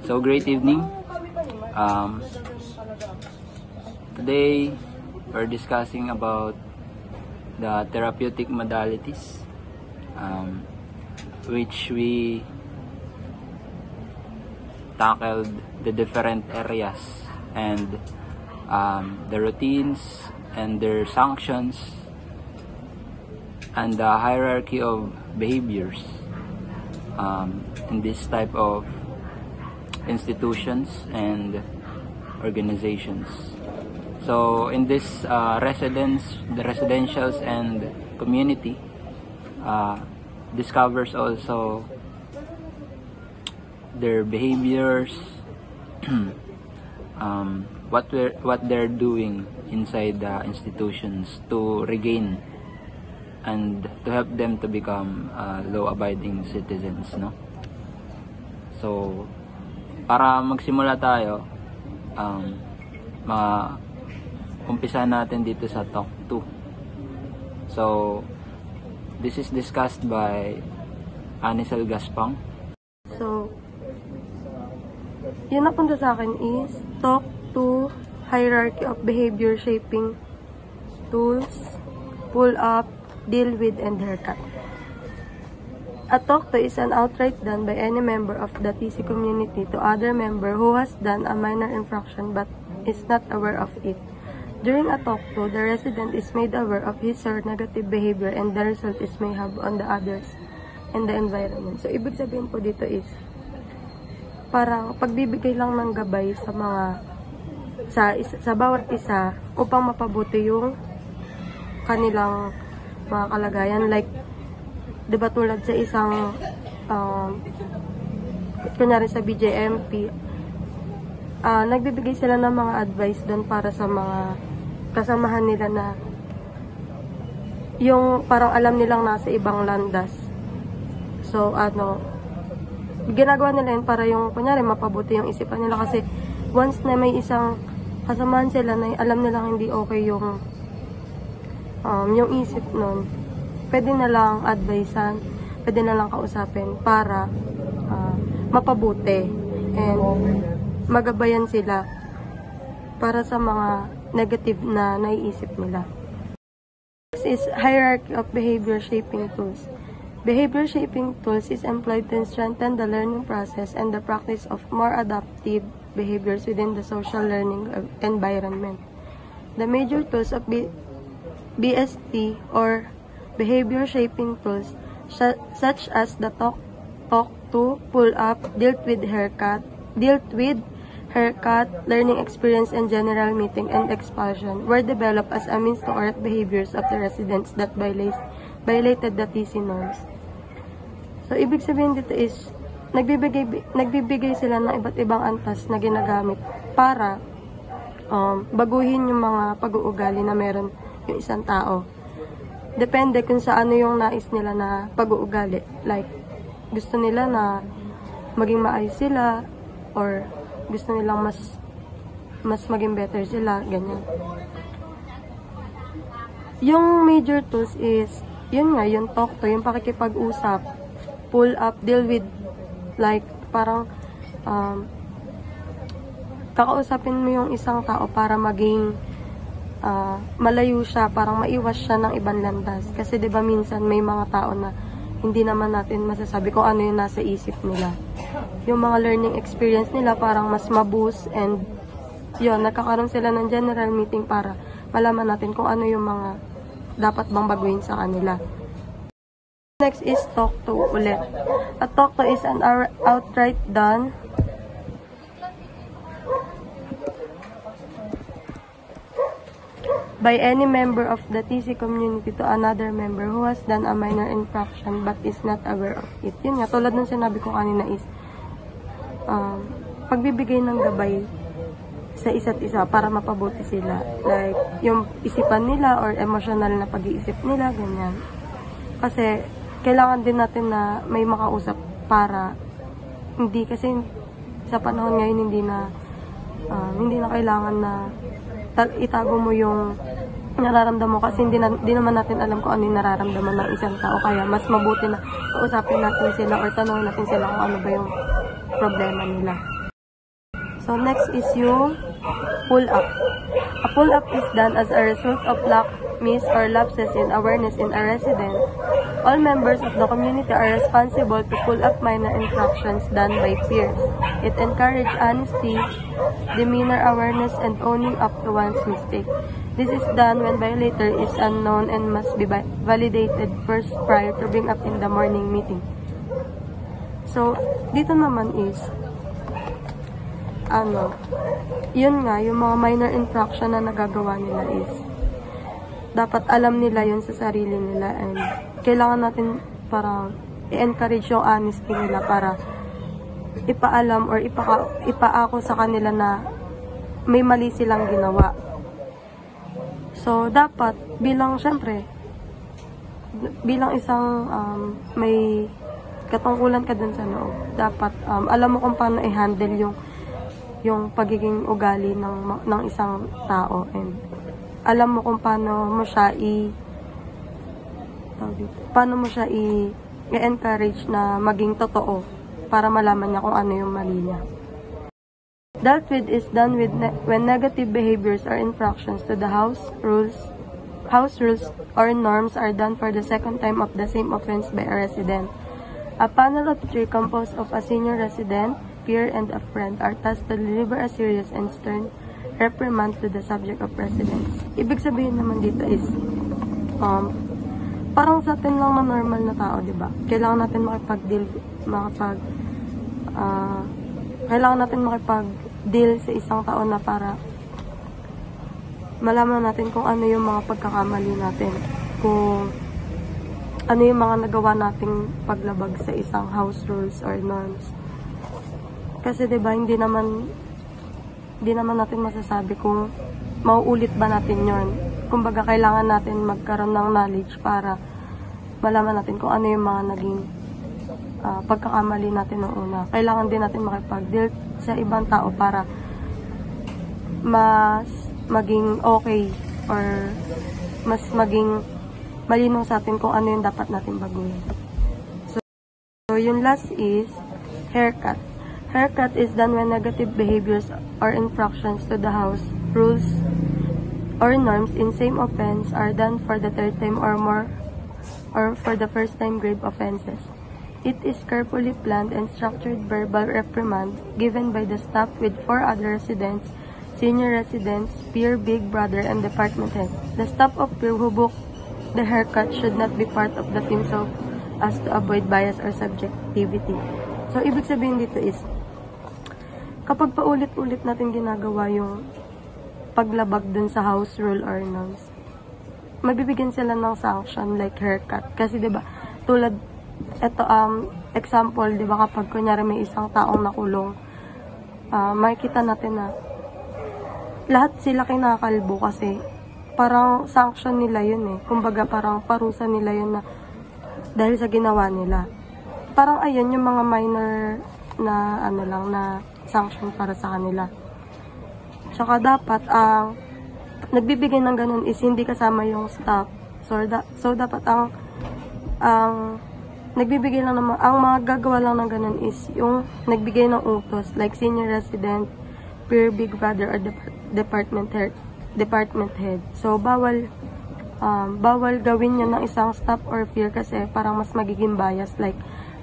So, great evening. Today, we're discussing about the therapeutic modalities, which we tackled the different areas and the routines and their sanctions and the hierarchy of behaviors in this type of institutions and organizations. So in this the residentials and community discovers also their behaviors, what they're doing inside the institutions to regain and to help them to become law-abiding citizens, no? So para magsimula tayo, umpisa natin dito sa Talk 2. So this is discussed by Anisel Gaspang. So yun napunta sa akin is Talk 2, Hierarchy of Behavior Shaping Tools, Pull Up, Deal With, and Haircut. A talk to is an outright done by any member of the TC community to other member who has done a minor infraction but is not aware of it. During a talk to, the resident is made aware of his or negative behavior and the result is may have on the others and the environment. So, ibig sabihin po dito is parang pagbibigay lang ng gabay sa mga sa bawat isa upang mapabuti yung kanilang mga kalagayan, like diba tulad sa isang kunyari sa BJMP, nagbibigay sila ng mga advice doon para sa mga kasamahan nila na yung parang alam nilang nasa ibang landas. So ginagawa nila yun para yung kunyari mapabuti yung isipan nila, kasi once na may isang kasamahan sila na alam nilang hindi okay yung isip nun, pwede na lang advisean, pwede na lang kausapin para mapabuti and magabayan sila para sa mga negative na naiisip nila. This is Hierarchy of Behavior Shaping Tools. Behavior shaping tools is employed to strengthen the learning process and the practice of more adaptive behaviors within the social learning environment. The major tools of BST or behavior shaping tools such as the talk to, pull up, dealt with, haircut, learning experience, and general meeting and expulsion were developed as a means to correct behaviors of the residents that violated the TC norms. So ibig sabihin dito is nagbibigay sila ng iba't ibang antas na ginagamit para baguhin yung mga pag-uugali na meron yung isang tao. Depende kung sa ano yung nais nila na pag-uugali. Like, gusto nila na maging maayos sila or gusto nilang mas maging better sila, ganyan. Yung major tools is, yun nga, yung talk to, yung pakikipag-usap, pull up, deal with, like, parang kakausapin mo yung isang tao para maging malayo siya, parang maiwas siya ng ibang landas. Kasi diba minsan may mga tao na hindi naman natin masasabi kung ano yung nasa isip nila. Yung mga learning experience nila parang mas maboost, and yun, nagkakaroon sila ng general meeting para malaman natin kung ano yung mga dapat bang baguhin sa kanila. Next is talk to ulit. A talk to is an outright done by any member of the TC community to another member who has done a minor infraction but is not aware of it. Yun nga, tulad ng sinabi ko kanina is pagbibigay ng gabay sa isa't isa para mapabuti sila. Like, yung isipan nila or emotional na pag-iisip nila, ganyan. Kasi, kailangan din natin na may makausap para hindi, kasi sa panahon ngayon hindi na kailangan na itago mo yung nararamdaman mo, kasi hindi naman natin alam kung ano yung nararamdaman ng isang tao. Kaya mas mabuti na kausapin natin sila or tanongin natin sila kung ano ba yung problema nila. So, next is yung pull-up. A pull-up is done as a result of lack, miss, or lapses in awareness in a resident. All members of the community are responsible to pull up minor infractions done by peers. It encourages honesty, demeanor awareness, and owning up to one's mistake. This is done when violator is unknown and must be validated first prior to bring up in the morning meeting. So, dito naman is, yun nga, yung mga minor infraction na nagagawa nila is, dapat alam nila yun sa sarili nila and kailangan natin parang i-encourage yung honesty nila para ipaalam or ipaako sa kanila na may mali silang ginawa. So, dapat bilang isang may katungkulan ka dun sa loob, dapat alam mo kung paano i-handle yung pagiging ugali ng isang tao and alam mo kung paano mo siya i-encourage na maging totoo para malaman niya kung ano yung mali niya. Dealt with is done with when negative behaviors or infractions to the house rules or norms are done for the second time of the same offense by a resident. A panel of 3 composed of a senior resident, peer, and a friend are tasked to deliver a serious and stern reprimand to the subject of residence. Ibig sabihin naman dito is, parang sa atin lang na normal na tao, di ba? Kailangan natin makipag-deal sa isang tao na para malaman natin kung ano yung mga pagkakamali natin, kung ano yung mga nagawa nating paglabag sa isang house rules or norms. Kasi diba, hindi naman natin masasabi kung mauulit ba natin yon. Kumbaga, kailangan natin magkaroon ng knowledge para malaman natin kung ano yung mga naging pagkakamali natin noong una. Kailangan din natin makipag-deal sa ibang tao para mas maging okay or mas maging malinaw sa atin kung ano yung dapat natin baguhin. So yung last is haircut. Haircut is done when negative behaviors or infractions to the house rules or norms in same offense are done for the third time or more, or for the first time grave offenses. It is carefully planned and structured verbal reprimand given by the staff with 4 other residents, senior residents, peer, big brother, and department head. The staff of peer who book the haircut should not be part of the team so as to avoid bias or subjectivity. So, ibig sabihin dito is, kapag paulit-ulit natin ginagawa yung paglabag dun sa house rule or norms, mabibigyan sila ng sanction like haircut. Kasi diba, tulad, ito, example, diba, kapag kunyari may isang taong nakulong, makikita natin na lahat sila kinakalbo kasi parang sanction nila yun eh. Kumbaga parang parusa nila yun na dahil sa ginawa nila. Parang ayun yung mga minor na na sanction para sa kanila. Tsaka dapat ang nagbibigay ng ganun is hindi kasama yung staff. So dapat ang nagbibigay lang naman, ang mga gagawa lang ng ganun is yung nagbigay ng utos like senior resident, peer, big brother, or department head. So, bawal gawin yun ng isang staff or peer kasi parang mas magiging bias. Like,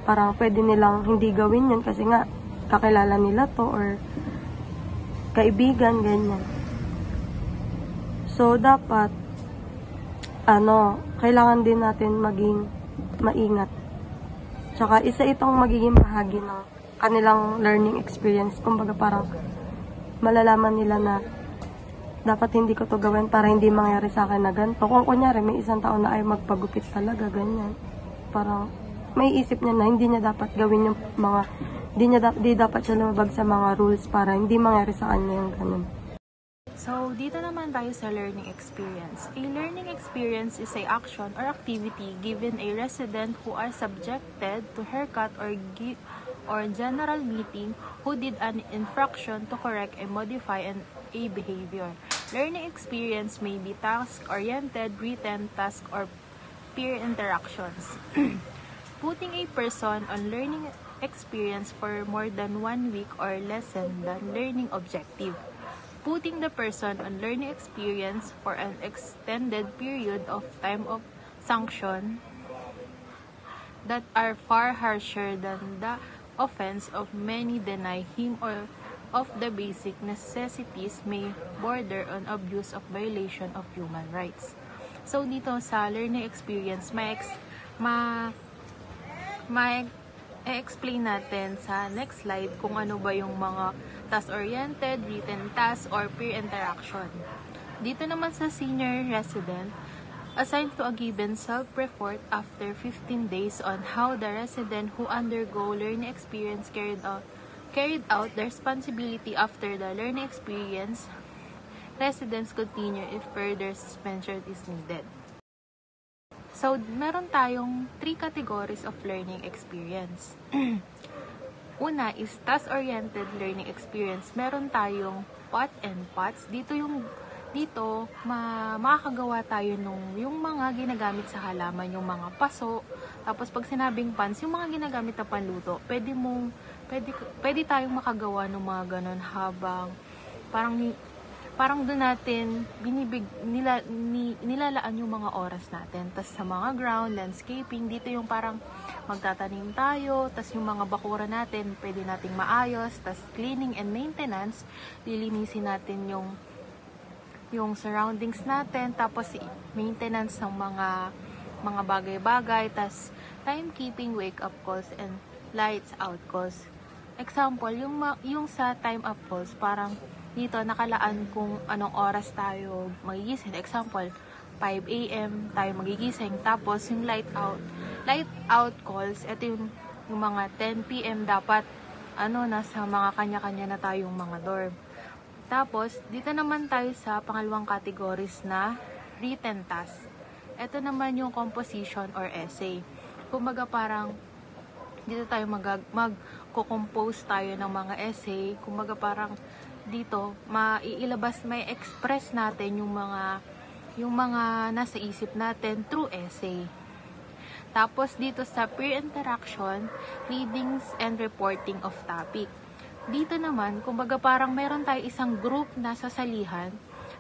parang pwede nilang hindi gawin yun kasi nga, kakilala nila to or kaibigan, ganyan. So, dapat, kailangan din natin maging maingat. Tsaka, isa itong magiging bahagi ng kanilang learning experience. Kumbaga, parang malalaman nila na dapat hindi ko to gawin para hindi mangyari sa akin na ganito. Kung kunyari, may isang tao na ay magpagupit talaga, ganyan. Parang, may isip niya na hindi niya dapat gawin yung mga, hindi dapat siya lumabag sa mga rules para hindi mangyari sa kanya yung ganun. So, dito naman tayo sa learning experience. A learning experience is a action or activity given a resident who are subjected to haircut or general meeting who did an infraction to correct and modify a behavior. Learning experience may be task-oriented, written, task, or peer interactions. Putting a person on learning experience for more than 1 week or lessen the learning objective. Putting the person on learning experience for an extended period of time of sanction that are far harsher than the offense of many deny him or of the basic necessities may border on abuse of violation of human rights. So dito sa learning experience, explain natin sa next slide kung ano ba yung mga task-oriented, written task, or peer interaction. Dito naman sa senior resident, assigned to a given self-report after 15 days on how the resident who undergo learning experience carried out the responsibility after the learning experience. Residents continue if further suspension is needed. So, meron tayong 3 categories of learning experience. Una is task-oriented learning experience. Meron tayong pot and pots. Dito, makakagawa tayo yung mga ginagamit sa halaman, yung mga paso. Tapos, pag sinabing pans, yung mga ginagamit na panluto, pwede tayong makagawa ng mga ganon habang parang doon natin nilalaan yung mga oras natin. Tas sa mga ground, landscaping, dito yung parang magtatanim tayo, tas yung mga bakura natin, pwede nating maayos, tas cleaning and maintenance, lilinisin natin yung surroundings natin, tapos maintenance ng mga bagay-bagay, tas timekeeping, wake-up calls, and lights out calls. Example, yung sa time up calls, parang dito nakalaan kung anong oras tayo magigising. Example, 5 a.m. tayo magigising. Tapos yung light out calls, ito yung mga 10 p.m. dapat nasa mga kanya-kanya na tayong mga dorm. Tapos dito naman tayo sa pangalawang categories na written task. Ito naman yung composition or essay. Kumbaga parang dito tayo magko-compose tayo ng mga essay. Kumbaga parang dito may express natin yung mga nasa isip natin through essay. Tapos dito sa peer interaction, readings and reporting of topic. Dito naman, kumbaga parang meron tayo isang group na sasalihan,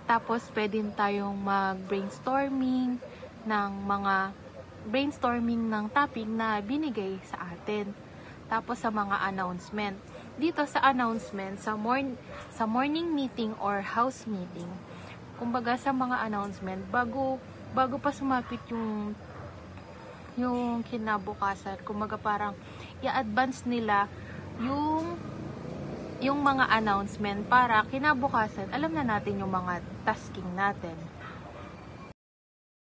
tapos pwede tayong mag-brainstorming ng topic na binigay sa atin. Tapos sa mga announcement. Dito sa announcement, sa morning meeting or house meeting, kumbaga sa mga announcement, bago pa sumapit yung kinabukasan, kumbaga parang i-advance nila yung mga announcement para kinabukasan, alam na natin yung mga tasking natin.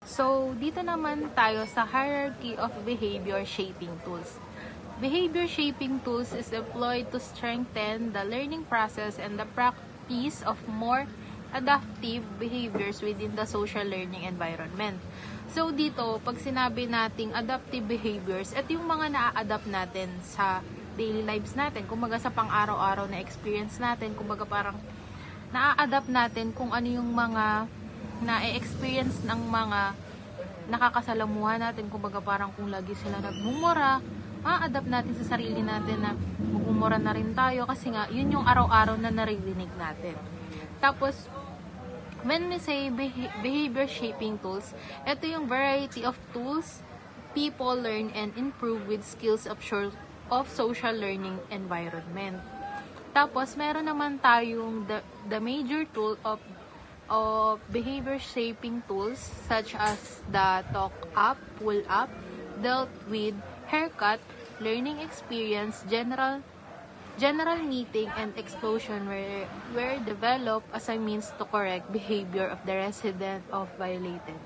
So, dito naman tayo sa hierarchy of behavior shaping tools. Behavior shaping tools is employed to strengthen the learning process and the practice of more adaptive behaviors within the social learning environment. So dito, pag sinabi nating adaptive behaviors, ito yung mga na-adapt natin sa daily lives natin, kumbaga sa pang-araw-araw na experience natin, kumbaga parang na-adapt natin kung ano yung mga na-experience ng mga nakakasalamuha natin, kumbaga parang kung lagi sila nagmumura, ma-adapt natin sa sarili natin na magmumura na rin tayo kasi nga, yun yung araw-araw na naririnig natin. Tapos, when we say behavior shaping tools, ito yung variety of tools people learn and improve with skills of social learning environment. Tapos, meron naman tayong the major tool of behavior shaping tools such as the talk up, pull up, dealt with, haircut, learning experience, general meeting, and explosion were developed as a means to correct behavior of the resident of violated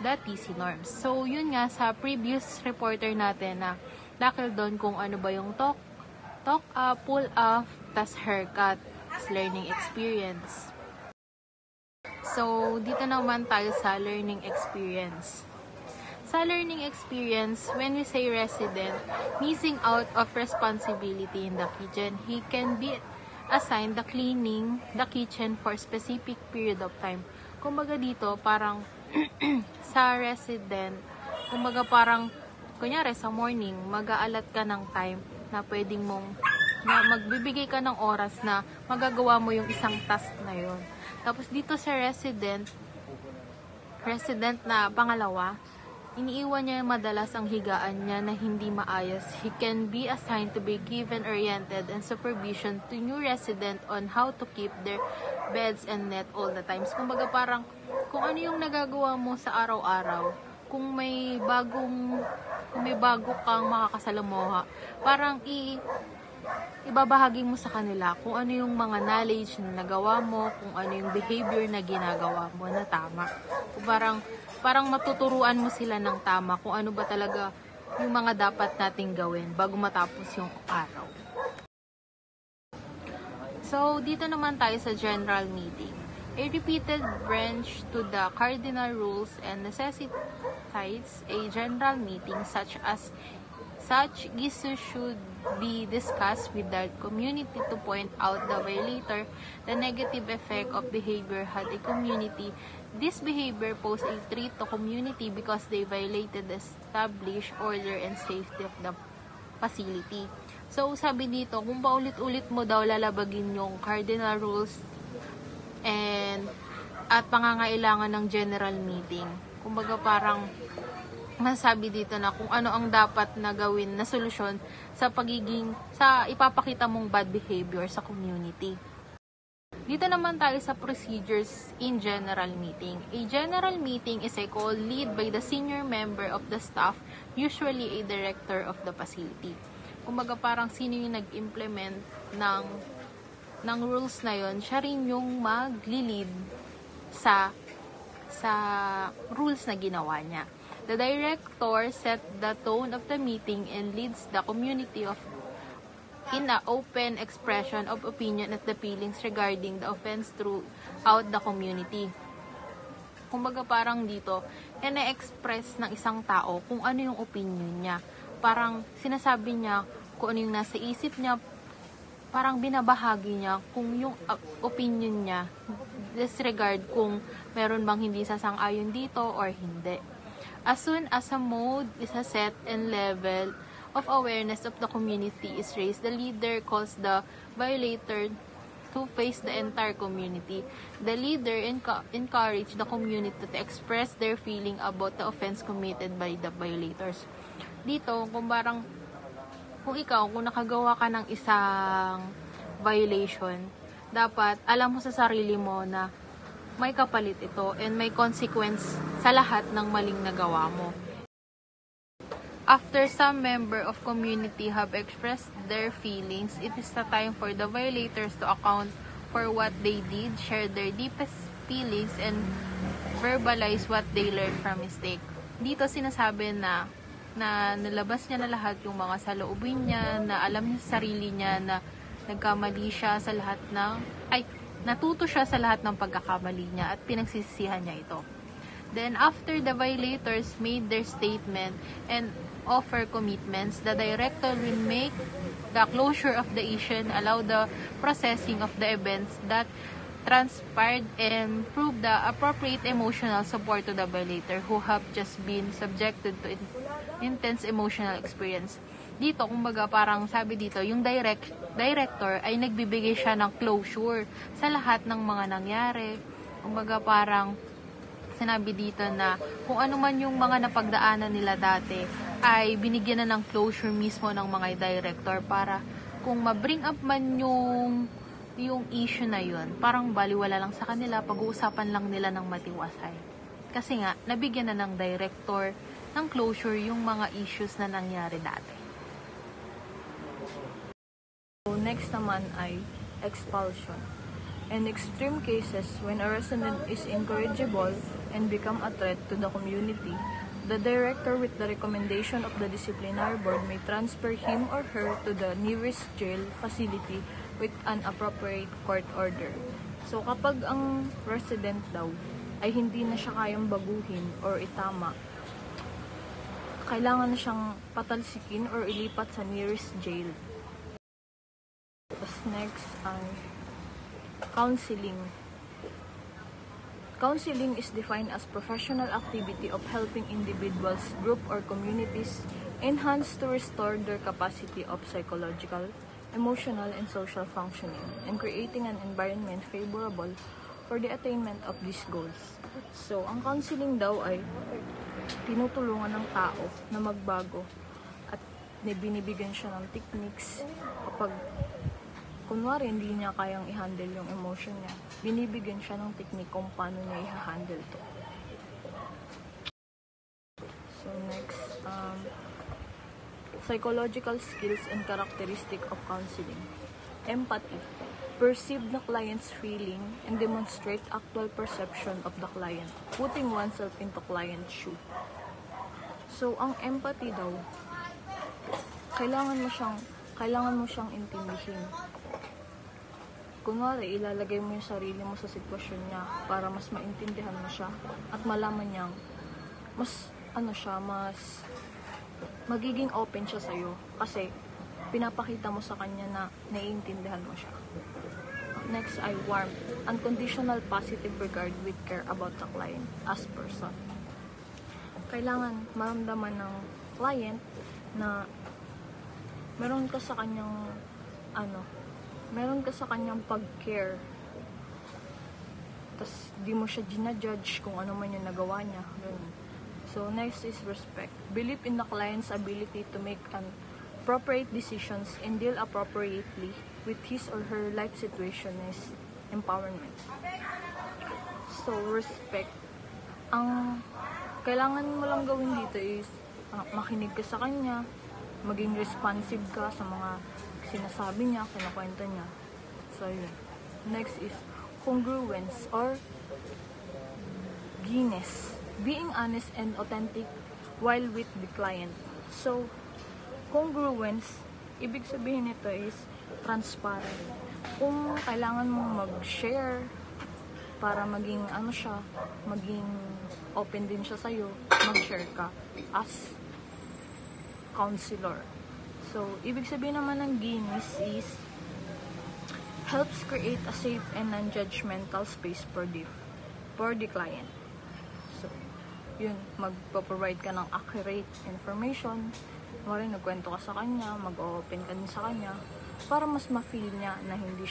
the TC norms. So, yun nga, sa previous reporter natin na lakil doon kung ano ba yung talk up, pull up, tas haircut, tas learning experience. So, dito naman tayo sa learning experience. Sa learning experience, when we say resident, missing out of responsibility in the kitchen, he can be assigned the cleaning the kitchen for specific period of time. Kumbaga dito, parang sa resident, kumbaga parang, kunyari sa morning, mag-aalat ka ng time na pwedeng na magbibigay ka ng oras na magagawa mo yung isang task na yon. Tapos dito sa resident na pangalawa, iniiwan niya madalas ang higaan niya na hindi maayos. He can be assigned to be given oriented and supervision to new resident on how to keep their beds and net all the times. Kumbaga parang kung ano yung nagagawa mo sa araw-araw, kung may bago kang makakasalamuha, parang ibabahagi mo sa kanila kung ano yung mga knowledge na nagawa mo, kung ano yung behavior na ginagawa mo na tama. Parang matuturuan mo sila ng tama kung ano ba talaga yung mga dapat nating gawin bago matapos yung araw. So, dito naman tayo sa general meeting. A repeated branch to the cardinal rules and necessitates a general meeting such issues should be discussed with the community to point out the violator, the negative effect of behavior had a community. This behavior posed a threat to community because they violated the established order and safety of the facility. So, sabi dito, kung paulit-ulit mo daw lalabagin yung cardinal rules at pangangailangan ng general meeting. Kumbaga parang masabi dito na kung ano ang dapat na gawin na solusyon sa ipapakita mong bad behavior sa community. Dito naman tayo sa procedures in general meeting. A general meeting is a call led by the senior member of the staff, usually a director of the facility. Kumbaga parang sino yung nag-implement ng rules na yon, siya rin yung mag-lead sa rules na ginawa niya. The director set the tone of the meeting and leads the community in an open expression of opinion at the feelings regarding the offense throughout the community. Kumbaga parang dito, ina-express ng isang tao kung ano yung opinion niya. Parang sinasabi niya kung ano yung nasa isip niya, parang binabahagi niya kung yung opinion niya, disregard kung meron bang hindi sasang-ayon dito or hindi. As soon as a mode is set and level of awareness of the community is raised, the leader calls the violator to face the entire community. The leader encourages the community to express their feeling about the offense committed by the violators. Dito, kung nakagawa ka ng isang violation, dapat alam mo sa sarili mo na may kapalit ito and may consequence sa lahat ng maling nagawa mo. After some member of community have expressed their feelings, it is the time for the violators to account for what they did, share their deepest feelings, and verbalize what they learned from mistake. Dito sinasabi na nalabas niya na lahat yung mga saloobin niya, na alam niya sa sarili niya na nagkamali siya sa lahat natuto siya sa lahat ng pagkakamali niya at pinagsisisihan niya ito. Then, after the violators made their statement and offer commitments, the director will make the closure of the issue and allow the processing of the events that transpired and prove the appropriate emotional support to the violator who have just been subjected to intense emotional experience. Dito, kumbaga parang sabi dito, yung director ay nagbibigay siya ng closure sa lahat ng mga nangyari. Kumbaga parang sinabi dito na kung ano man yung mga napagdaanan nila dati ay binigyan na ng closure mismo ng mga director para kung ma-bring up man yung issue na yun, parang baliwala lang sa kanila, pag-uusapan lang nila ng matiwasay. Kasi nga, nabigyan na ng director ng closure yung mga issues na nangyari dati. So, next naman ay expulsion. In extreme cases, when a resident is incorrigible and become a threat to the community, the director with the recommendation of the disciplinary board may transfer him or her to the nearest jail facility with an appropriate court order. So, kapag ang resident daw ay hindi na siya kayang baguhin or itama, kailangan na siyang patalsikin or ilipat sa nearest jail. Tapos next ay counseling. Counseling is defined as professional activity of helping individuals, group, or communities enhance to restore their capacity of psychological, emotional, and social functioning, and creating an environment favorable for the attainment of these goals. So, ang counseling daw ay tinutulungan ng tao na magbago at binibigyan siya ng techniques kapag kunwari hindi niya kayang i-handle yung emotion niya, binibigyan siya ng technique kung paano niya i-handle to. So next, psychological skills and characteristic of counseling. Empathy. Perceive the client's feeling and demonstrate actual perception of the client, putting oneself into client's shoe. So, ang empathy daw, kailangan mo siyang intindihin. Kunwari, ilalagay mo yung sarili mo sa sitwasyon niya para mas maintindihan mo siya at malaman niyang mas magiging open siya sa'yo kasi pinapakita mo sa kanya na naiintindihan mo siya. Next ay warmth. Unconditional positive regard with care about the client as person. Kailangan maramdaman ng client na meron ka sa kanyang pag-care. Tapos di mo siya ginajudge kung ano man yung nagawa niya. So next is respect. Believe in the client's ability to make an appropriate decisions and deal appropriately with his or her life situation is empowerment. So, respect. Ang kailangan mo lang gawin dito is makinig ka sa kanya, maging responsive ka sa mga sinasabi niya, kinakwento niya. So, yun. Next is congruence or Guinness. Being honest and authentic while with the client. So, congruence, ibig sabihin nito is transparent. Kung kailangan mong mag-share para maging maging open din siya sa'yo, mag-share ka as counselor. So, ibig sabihin naman ng Guinness is helps create a safe and non-judgmental space for the client. So, yun, magpo-provide ka ng accurate information. Nagkwento ka sa kanya, mag-open ka din sa kanya para mas ma-feel niya na hindi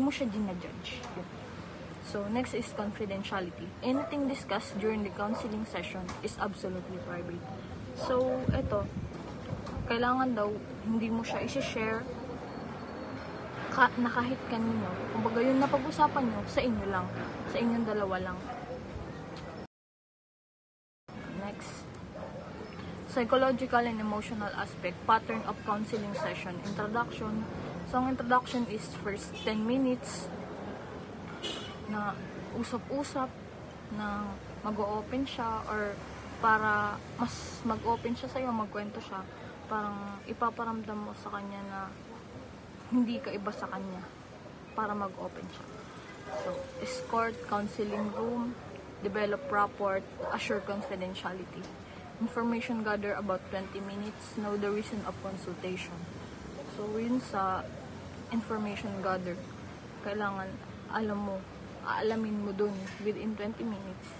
mo siya ginajudge. So, next is confidentiality. Anything discussed during the counseling session is absolutely private. So, eto, kailangan daw hindi mo siya i-share na kahit kanino. Kumbaga yung napag-usapan nyo, sa inyo lang. Sa inyong dalawa lang. Next. Psychological and emotional aspect, pattern of counseling session, introduction. So, ang introduction is first 10 minutes na usap-usap, na mag-o-open siya or para mas mag-open siya sa'yo, magkwento siya. Parang ipaparamdam mo sa kanya na hindi ka iba sa kanya para mag-open siya. So, escort, counseling room, develop rapport, assure confidentiality. Information gather about 20 minutes, know the reason of consultation. So, yun sa information gather, kailangan aalamin mo dun within 20 minutes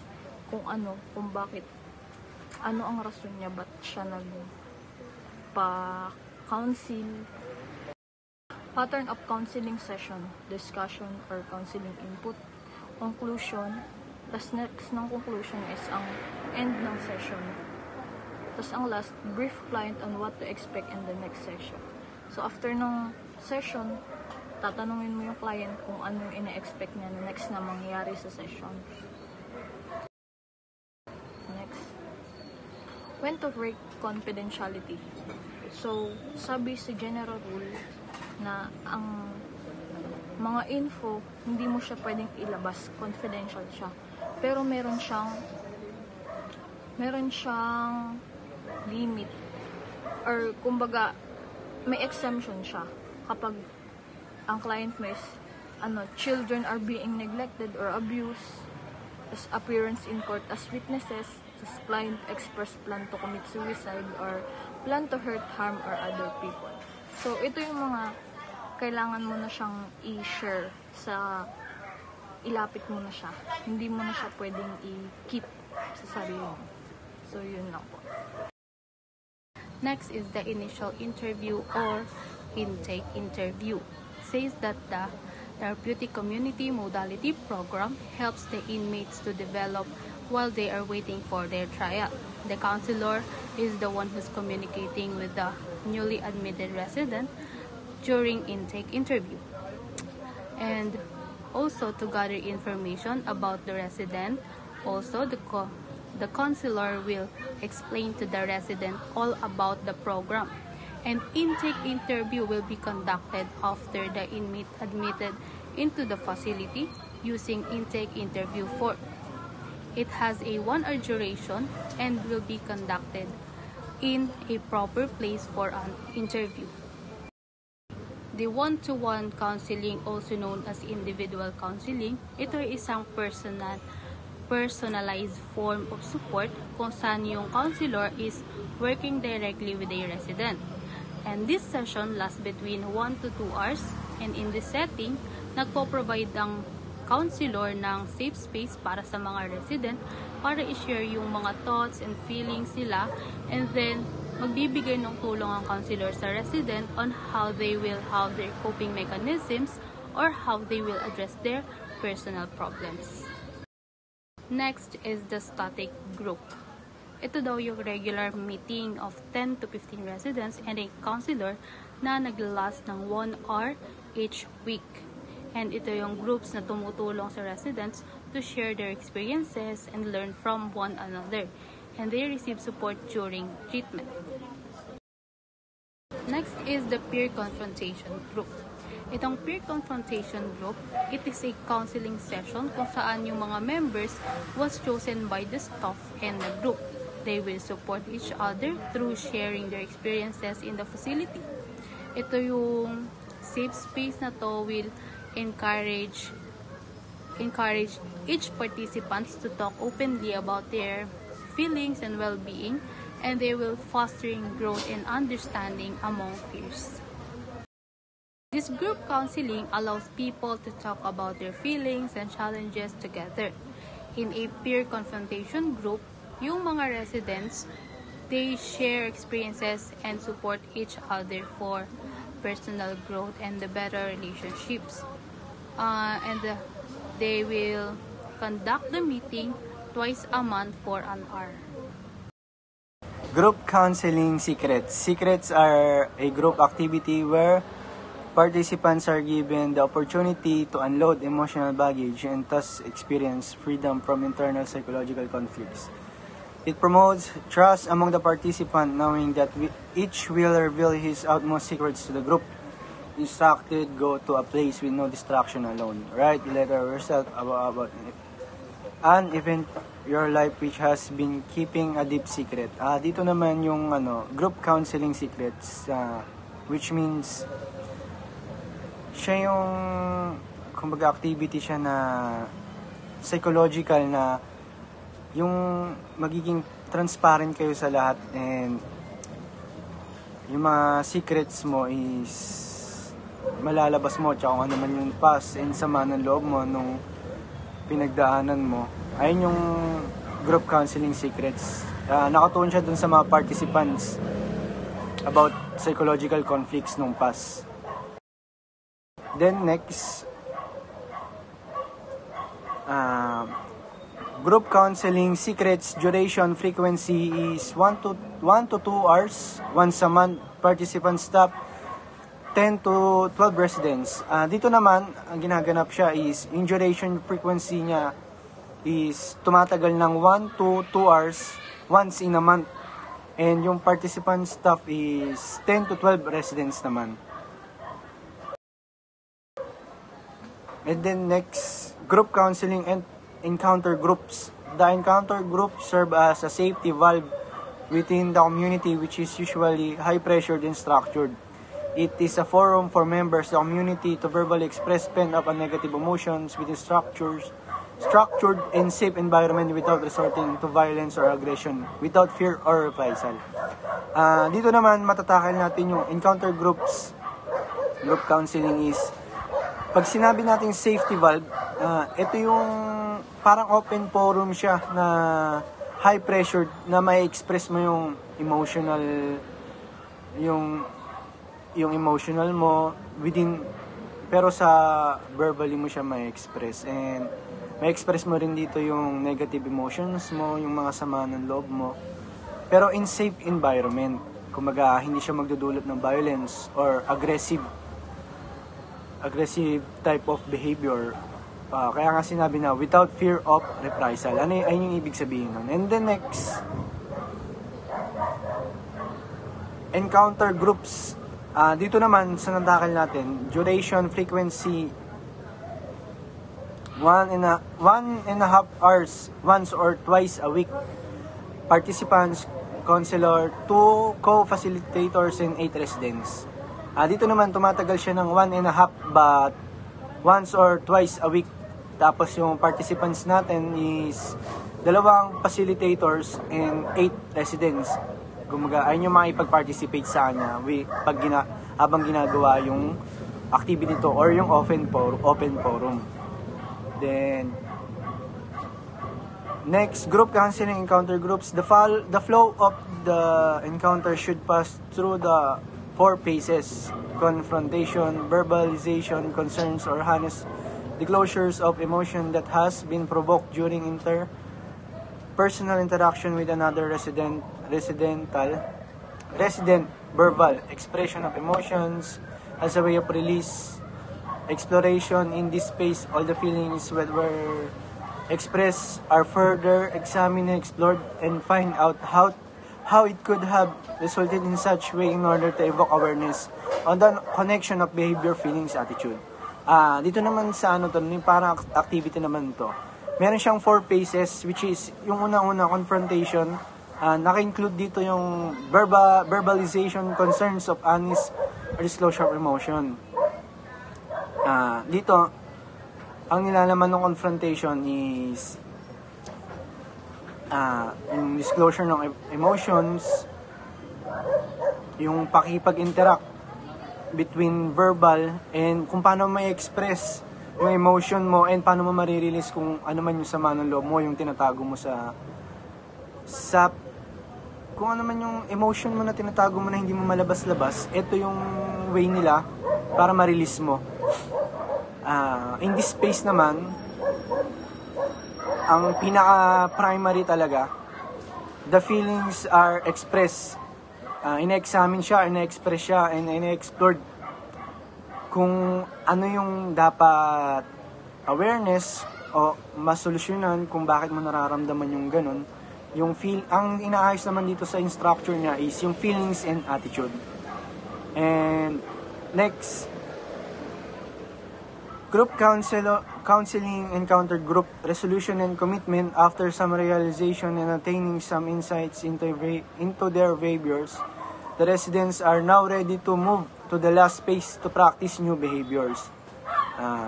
kung bakit, ano ang rason niya, ba't siya nagpa-counsel. Pattern of counseling session, discussion or counseling input, conclusion, tas next ng conclusion is ang end ng session. Tapos ang last, brief client on what to expect in the next session. So, after ng session, tatanungin mo yung client kung ano yung ina-expect niya na next na mangyayari sa session. Next. When to break confidentiality. So, sabi sa general rule na ang mga info, hindi mo siya pwedeng ilabas. Confidential siya. Pero meron siyang limit or kumbaga may exemption siya kapag ang client mo is children are being neglected or abused, as appearance in court as witnesses, as client express plan to commit suicide or plan to hurt, harm or other people. So ito yung mga kailangan mo na siyang i-share ilapit mo na siya, hindi mo na siya pwedeng i-keep sa sarili mo. So, yun lang po. Next is the initial interview or intake interview. Says that the therapeutic community modality program helps the inmates to develop while they are waiting for their trial. The counselor is the one who's communicating with the newly admitted resident during intake interview, and also to gather information about the resident. Also, the counselor will explain to the resident all about the program. An intake interview will be conducted after the inmate admitted into the facility using intake interview form. It has a 1 hour duration and will be conducted in a proper place for an interview. The one-to-one counseling, also known as individual counseling, ito ay isang personalized form of support kung saan yung counselor is working directly with the resident. And this session lasts between 1 to 2 hours, and in this setting, nagpo-provide ang counselor ng safe space para sa mga resident para i-share yung mga thoughts and feelings nila, and then magbibigay ng tulong ang counselor sa resident on how they will have their coping mechanisms or how they will address their personal problems. Next is the static group. Ito daw yung regular meeting of 10 to 15 residents and a counselor na naglalast ng 1 hour each week. And ito yung groups na tumutulong sa residents to share their experiences and learn from one another. And they receive support during treatment. Next is the peer confrontation group. Itong peer confrontation group, it is a counseling session kung saan yung mga members was chosen by the staff and the group. They will support each other through sharing their experiences in the facility. Ito yung safe space na to will encourage each participants to talk openly about their feelings and well-being, and they will fostering growth and understanding among peers. This group counseling allows people to talk about their feelings and challenges together. In a peer confrontation group, yung mga residents, they share experiences and support each other for personal growth and the better relationships. They will conduct the meeting twice a month for an hour. Group counseling secrets. Secrets are a group activity where participants are given the opportunity to unload emotional baggage and thus experience freedom from internal psychological conflicts. It promotes trust among the participant, knowing that each will reveal his utmost secrets to the group. Instructed, go to a place with no distraction alone. Write a letter yourself about an event your life which has been keeping a deep secret. Dito naman yung group counseling secrets, which means siya yung kumbaga activity siya na psychological na yung magiging transparent kayo sa lahat, and yung mga secrets mo is malalabas mo, tsaka kung ano man yung past and sama ng loob mo nung pinagdaanan mo. Ayun yung group counseling secrets. Nakatuon siya dun sa mga participants about psychological conflicts nung past. Then next, group counseling secrets duration frequency is 1 to 2 hours once a month. Participant staff 10 to 12 residents. Dito naman ang ginaganap siya is yung duration frequency niya is tumatagal ng 1 to 2 hours once in a month, and yung participant staff is 10 to 12 residents naman. And then next, group counseling and encounter groups. The encounter groups serve as a safety valve within the community, which is usually high-pressured and structured. It is a forum for members of the community to verbally express pent-up and negative emotions within structured and safe environment without resorting to violence or aggression, without fear or reprisal. Dito naman matatakal natin yung encounter groups. Group counseling is, pag sinabi natin safety valve, ito yung parang open forum siya na high pressure na may express mo yung emotional yung emotional mo within, pero sa verbally mo siya may express, and may express mo rin dito yung negative emotions mo, yung mga sama ng loob mo, pero in safe environment. Kumaga hindi siya magdudulot ng violence or aggressive type of behavior. Kaya nga sinabi na without fear of reprisal. Ano yung ibig sabihin nun? And then next, encounter groups. Dito naman sa natakal natin, duration, frequency, 1.5 hours once or twice a week. Participants, counselor, 2 co-facilitators, and 8 residents. Dito naman tumatagal siya ng 1.5 but once or twice a week. Tapos yung participants natin is 2 facilitators and 8 residents. Gumaga, ayun yung makipag-participate sa kanya habang ginagawa yung activity to or yung open forum. Then, next, group counseling encounter groups. The flow of the encounter should pass through the 4 phases: confrontation, verbalization, concerns, or honest disclosures of emotion that has been provoked during personal interaction with another resident, verbal expression of emotions as a way of release, exploration. In this space, all the feelings that were expressed are further examined and explored and find out how it could have resulted in such way in order to evoke awareness on the connection of behavior, feelings, attitude. Dito naman sa yung parang activity naman to. Meron siyang 4 phases, which is yung unang-una, confrontation. Naka-include dito yung verbalization, concerns of honest or disclosure of emotion. Dito, ang nilalaman ng confrontation is yung disclosure ng emotions, yung pakipag-interact between verbal and kung paano may express yung emotion mo and paano mo marirelease kung ano man yung sama ng loob mo, yung tinatago mo sa kung ano man yung emotion mo na tinatago mo na hindi mo malabas-labas. Ito yung way nila para ma-release mo. In this space naman, ang pinaka-primary talaga, the feelings are expressed. Ina-examine siya, ina-express siya, and ina-explored kung ano yung dapat awareness o masolusyonan kung bakit mo nararamdaman yung ganun. Ang inaayos naman dito sa structure niya is yung feelings and attitude. And next, group counseling encounter group resolution and commitment. After some realization and attaining some insights into their behaviors, the residents are now ready to move to the last phase to practice new behaviors.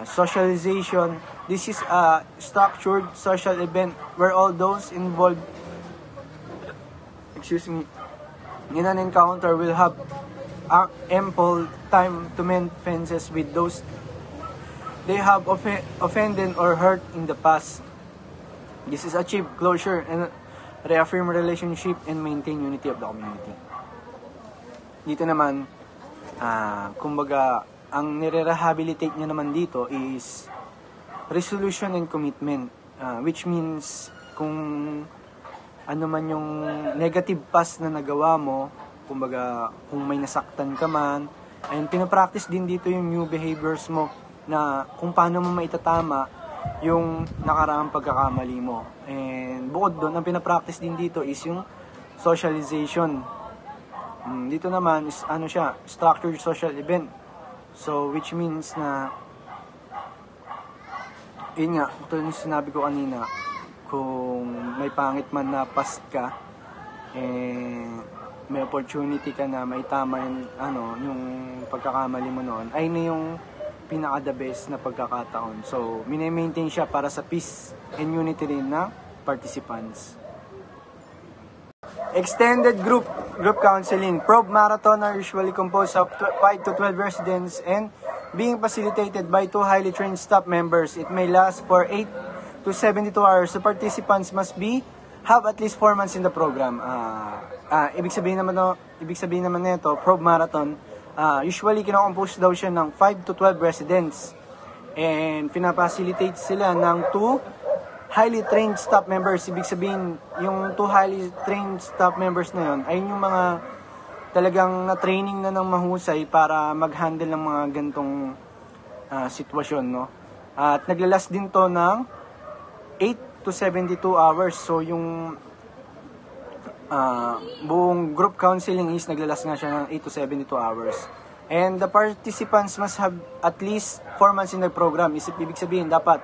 Socialization. This is a structured social event where all those involved in an encounter will have ample time to mend fences with those they have offended or hurt in the past. This is achieve closure and reaffirm relationship and maintain unity of the community. Dito naman, kumbaga, ang nire-rehabilitate niya naman dito is resolution and commitment, which means kung ano man yung negative past na nagawa mo, kumbaga, kung may nasaktan ka man, and pinapractice din dito yung new behaviors mo na kung paano mo maitatama yung nakaraang pagkakamali mo. And bukod doon, ang pinapractice din dito is yung socialization. Dito naman is structured social event. So which means na yun nga, ito yung sinabi ko kanina, kung may pangit man na past ka, may opportunity ka na maitama yung pagkakamali mo noon, ay na yung pinaka the best na pagkakataon. So mini-maintain siya para sa peace and unity rin na participants. Extended group counseling. Probe marathon are usually composed of 5 to 12 residents and being facilitated by 2 highly trained staff members. It may last for 8 to 72 hours. The participants must be have at least 4 months in the program. Ibig sabihin naman nito, Probe Marathon, usually kinocompose daw siya ng 5 to 12 residents. And pinapacilitate sila ng 2 highly trained staff members. Ibig sabihin, yung 2 highly trained staff members na yun, ay yung mga talagang na-training na ng mahusay para mag-handle ng mga gantong sitwasyon, no? At naglalas din to ng 8 to 72 hours. So yung buong group counseling is naglalas nga siya ng 8 to 72 hours. And the participants must have at least 4 months in the program. Ibig sabihin, dapat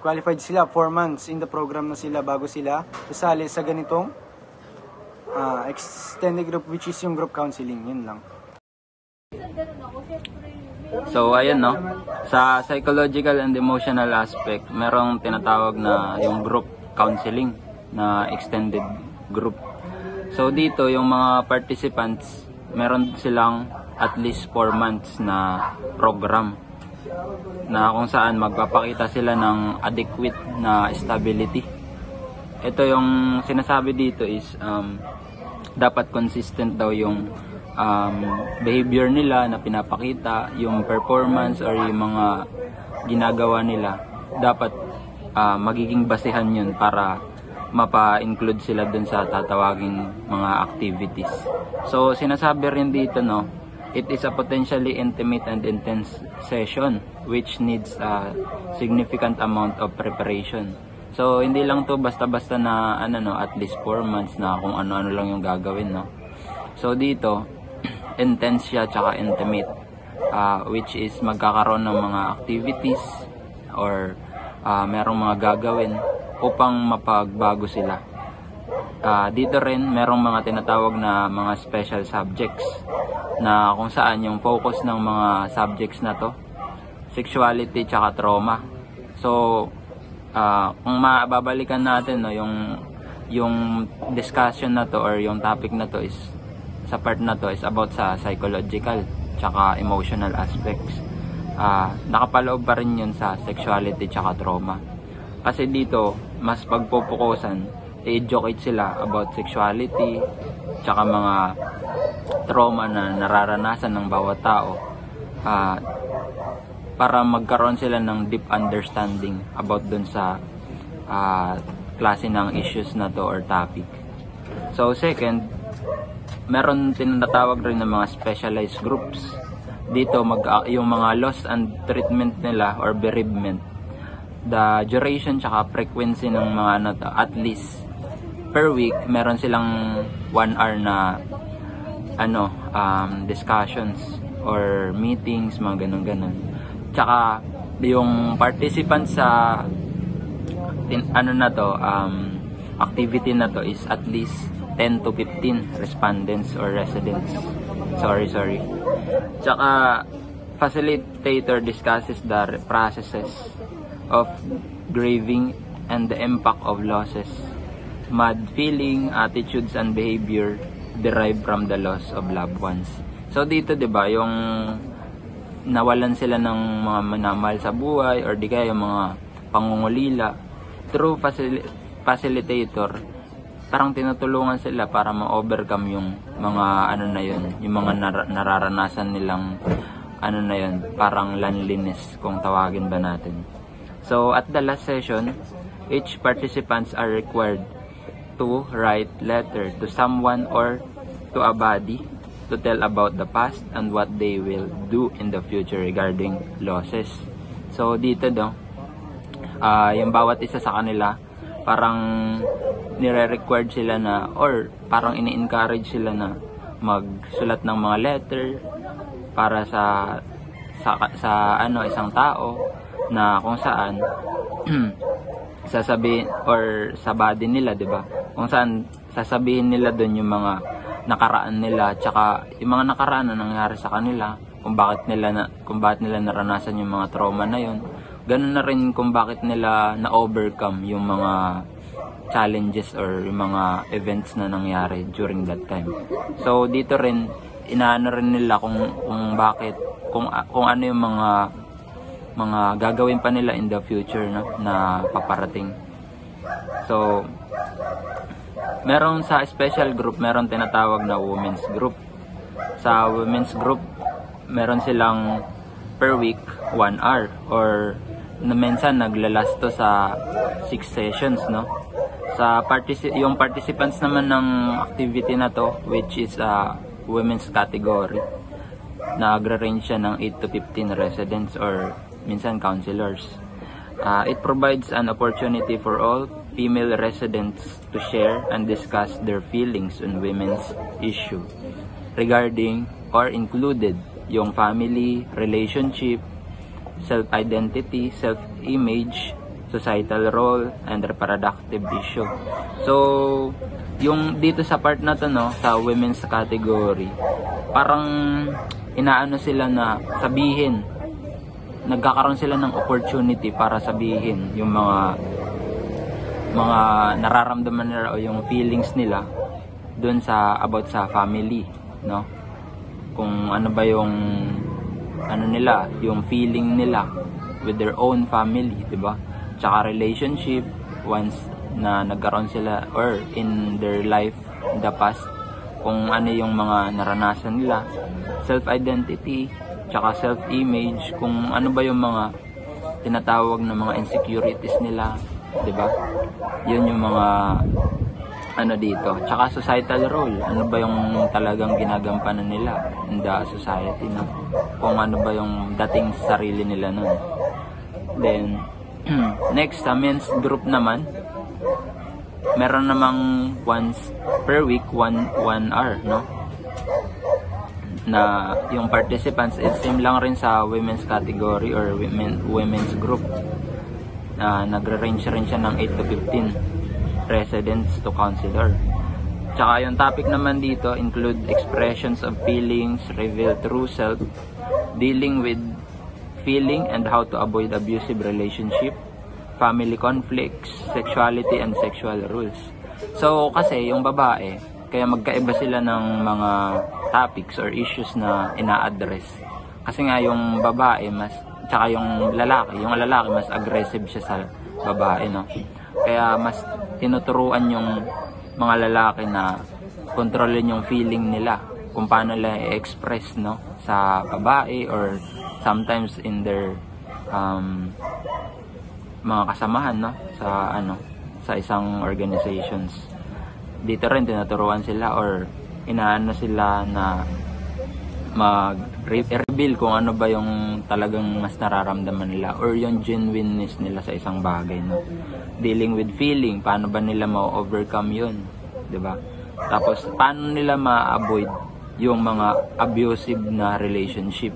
qualified sila, 4 months in the program na sila bago sila sasali sa ganitong extended group, which is yung group counseling. Yun lang. So ayun, no, sa psychological and emotional aspect, merong tinatawag na yung group counseling na extended group. So dito yung mga participants, meron silang at least 4 months na program na kung saan magpapakita sila ng adequate na stability. Ito yung sinasabi dito is dapat consistent daw yung behavior nila na pinapakita, yung performance or yung mga ginagawa nila, dapat magiging basehan yun para mapa-include sila dun sa tatawaging mga activities. So sinasabi rin dito, no, it is a potentially intimate and intense session which needs a significant amount of preparation. So hindi lang to basta-basta na at least 4 months na kung ano-ano lang yung gagawin, no. So dito intense siya tsaka intimate, which is magkakaroon ng mga activities or merong mga gagawin upang mapagbago sila. Dito rin merong mga tinatawag na mga special subjects na kung saan yung focus ng mga subjects na to, sexuality tsaka trauma. So kung mababalikan natin, no, yung discussion na to or yung topic na to is sa part na to is about sa psychological tsaka emotional aspects. Nakapaloob pa rin yun sa sexuality tsaka trauma. Kasi dito mas pagpupukusan, i-educate sila about sexuality tsaka mga trauma na nararanasan ng bawat tao, para magkaroon sila ng deep understanding about dun sa klase ng issues na to or topic. So second, meron tinatawag rin ng mga specialized groups. Dito yung mga loss and treatment nila or bereavement, the duration tsaka frequency ng mga at least per week meron silang 1 hour na discussions or meetings, mga ganun. Tsaka yung participants sa activity na to is at least 10 to 15 respondents or residents. Sorry. Tsaka facilitator discusses the processes of grieving and the impact of losses, mad feeling, attitudes and behavior derived from the loss of loved ones. So dito, 'di ba, yung nawalan sila ng mga minamahal sa buhay or di kaya yung mga pangungulila, through facilitator, parang tinutulungan sila para ma-overcome yung mga yung mga nararanasan nilang parang loneliness kung tawagin ba natin. So at the last session, each participants are required to write letter to someone or to a body to tell about the past and what they will do in the future regarding losses. So dito yung bawat isa sa kanila, parang nire-required sila na, or parang ini-encourage sila na magsulat ng mga letter para sa isang tao na kung saan sasabihin, or sa body nila, 'di ba? Kung saan sasabihin nila doon yung mga nakaraan nila, tsaka yung mga nakaraan na nangyari sa kanila, kung bakit nila naranasan yung mga trauma na yun. Ganun na rin kung bakit nila na-overcome yung mga challenges or yung mga events na nangyari during that time. So dito rin inaano rin nila kung bakit, kung ano yung mga gagawin pa nila in the future, no, na paparating. So, meron sa special group, meron tinatawag na women's group. Sa women's group, meron silang per week 1 hour, or minsan naglalast to sa 6 sessions, no? Sa yung participants naman ng activity na to, which is women's category, nagre-range siya ng 8 to 15 residents or minsan counselors. It provides an opportunity for all female residents to share and discuss their feelings on women's issue regarding or included yung family, relationship, self-identity, self-image, societal role, and reproductive issue. So, yung dito sa part na to, no, sa women's category, parang inaano sila na sabihin, nagkakaroon sila ng opportunity para sabihin yung mga nararamdaman nila o yung feelings nila dun sa about sa family, no? Kung ano ba yung nila, yung feeling nila with their own family, 'di ba? Tsaka relationship once na nagkaroon sila or in their life in the past, kung ano yung mga naranasan nila, self-identity, tsaka self-image, kung ano ba yung mga tinatawag na mga insecurities nila, 'di ba? Yun yung mga dito. Tsaka societal role, ano ba yung talagang ginagampanan nila in the society, no? Kung ano ba yung dating sarili nila nun. Then next, sa men's group naman, meron namang once per week 1 hour, no? Na yung participants is same lang rin sa women's category or women's group. Nagre-range rin siya ng 8 to 15 residents to counselor. Tsaka yung topic naman dito include expressions of feelings, reveal true self, dealing with feeling and how to avoid abusive relationship, family conflicts, sexuality and sexual rules. So kasi yung babae, kaya magkaiba sila ng mga topics or issues na ina-address. Kasi nga yung babae tsaka yung lalaki mas aggressive siya sa babae, no? Kaya mas tinuturuan yung mga lalaki na kontrolin yung feeling nila, kung paano nila i-express, no, sa babae or sometimes in their mga kasamahan, no, sa isang organizations. Dito rin tinuturuan sila or inaano sila na mag-reveal kung ano ba yung talagang mas nararamdaman nila or yung genuineness nila sa isang bagay, no? Dealing with feeling, paano ba nila ma-overcome yun, 'di ba? Tapos paano nila ma-avoid yung mga abusive na relationship,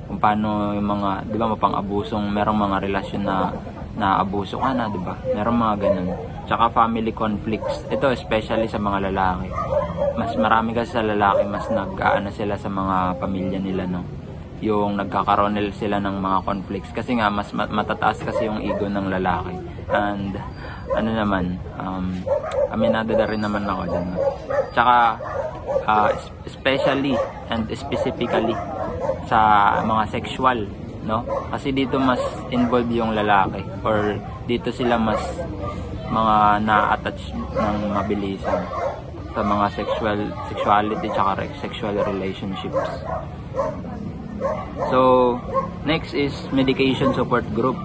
kung paano yung mga, 'di ba, mapang-abusong, merong mga relasyon na abuso ka na, 'di ba? Merong mga ganun. Tsaka family conflicts. Ito especially sa mga lalaki. Mas marami kasi sa lalaki, mas nag-aano sila sa mga pamilya nila, no? Yung nagkakaroon nila sila ng mga conflicts kasi nga mas matataas kasi yung ego ng lalaki. And aminado na rin naman ako dyan, no? Tsaka especially and specifically sa mga sexual, no? Kasi dito mas involved yung lalaki or dito sila mas mga na-attach ng mabilisan sa mga sexuality tsaka sexual relationships. So, next is medication support group.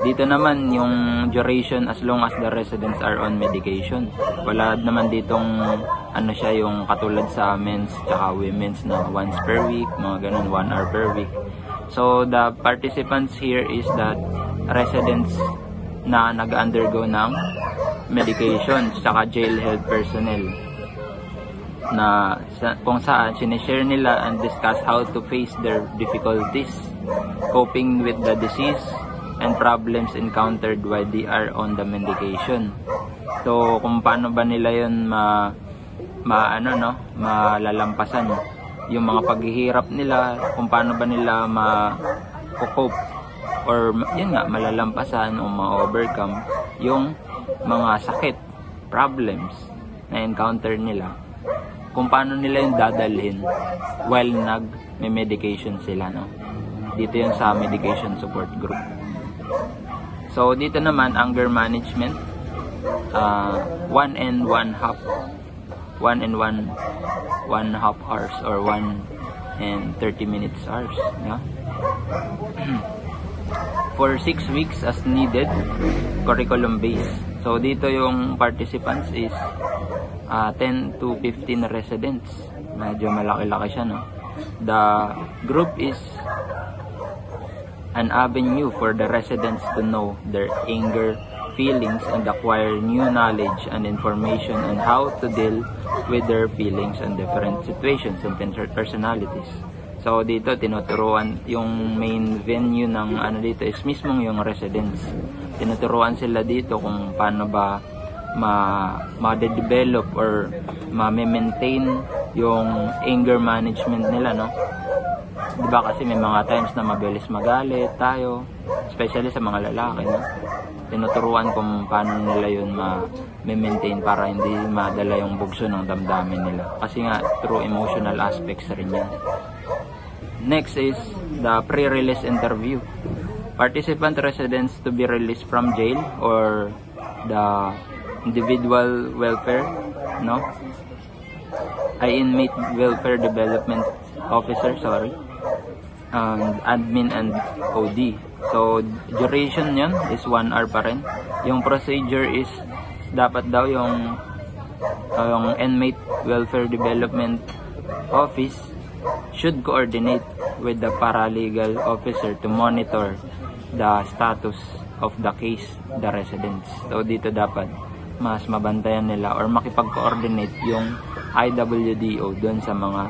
Dito naman yung duration as long as the residents are on medication. Wala naman ditong yung katulad sa men's tsaka women's na once per week, mga ganun, 1 hour per week. So, the participants here is that residents na nag-undergo ng medication tsaka jail health personnel na kung saan sinishare nila and discuss how to face their difficulties coping with the disease and problems encountered while they are on the medication. So kung paano ba nila yun malalampasan yung mga paghihirap nila, kung paano ba nila ma-cope or yun nga, malalampasan o ma-overcome yung mga sakit, problems na encounter nila, kung paano nila yung dadalhin while nag-medication sila, no? Dito yun sa medication support group. So dito naman, anger management, 1 and 1/2 hours or 1 and 30 minutes hours, yeah. For 6 weeks as needed, curriculum based. So dito yung participants is 10 to 15 residents. Medyo malaki-laki siya, no? The group is an avenue for the residents to know their anger, feelings, and acquire new knowledge and information on how to deal with their feelings and different situations and personalities. So dito tinuturuan, yung main venue ng dito is mismong yung residents. Tinuturuan sila dito kung paano ba ma-develop or ma-maintain yung anger management nila, no? Diba kasi may mga times na mabilis magalit tayo, especially sa mga lalaki, no? Tinuturuan kung paano nila yun ma-maintain para hindi madala yung bugso ng damdamin nila. Kasi nga, through emotional aspects rin yan. Next is the pre-release interview. Participant residents to be released from jail or the individual welfare, no? Inmate welfare development officer, and admin and OD. So duration yun is 1 hour pa rin. Yung procedure is dapat daw yung inmate welfare development office should coordinate with the paralegal officer to monitor the status of the case, the residents. So dito dapat mas mabantayan nila or makipag-coordinate yung IWDO dun sa mga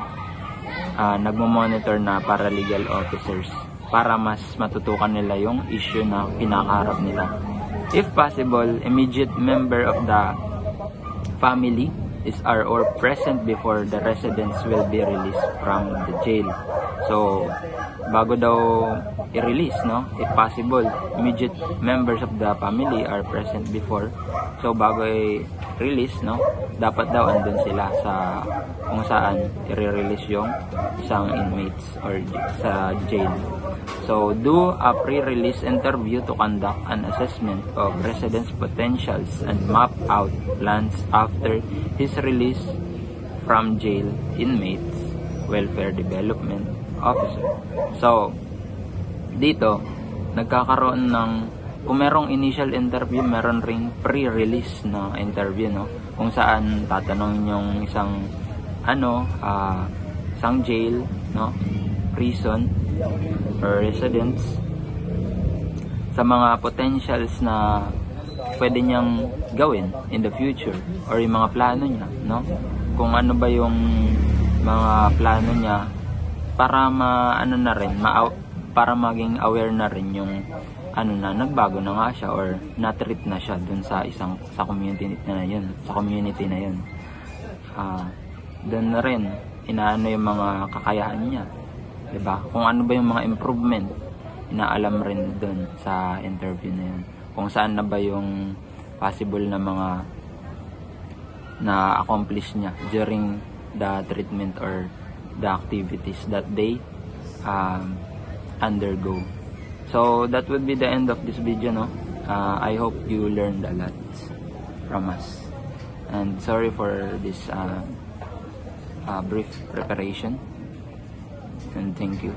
nagmo-monitor na paralegal officers para mas matutukan nila yung issue na kinakaharap nila. If possible, immediate member of the family is or present before the residents will be released from the jail. So, bago daw i-release, no? If possible, immediate members of the family are present before. So, bago i-release, no? Dapat daw andun sila sa kung saan i-release yung isang inmates or sa jail. So, do a pre-release interview to conduct an assessment of residents' potentials and map out plans after his release from jail. Inmates welfare development officer. So, dito, nagkakaroon ng, kung merong initial interview, meron ring pre-release na interview, no? Kung saan tatanungin yung isang jail, no? Prison or residents sa mga potentials na pwede niyang gawin in the future or yung mga plano niya, no? Kung ano ba yung mga plano niya para para maging aware na rin yung nagbago na nga siya or na-treat na siya dun sa community na yun, dun na rin inaano yung mga kakayahan niya, diba? Kung ano ba yung mga improvement inaalam rin dun sa interview na yun, kung saan na ba yung possible na mga na-accomplish niya during the treatment or the activities that they undergo. So that would be the end of this video, no? I hope you learned a lot from us, and sorry for this brief preparation, and thank you.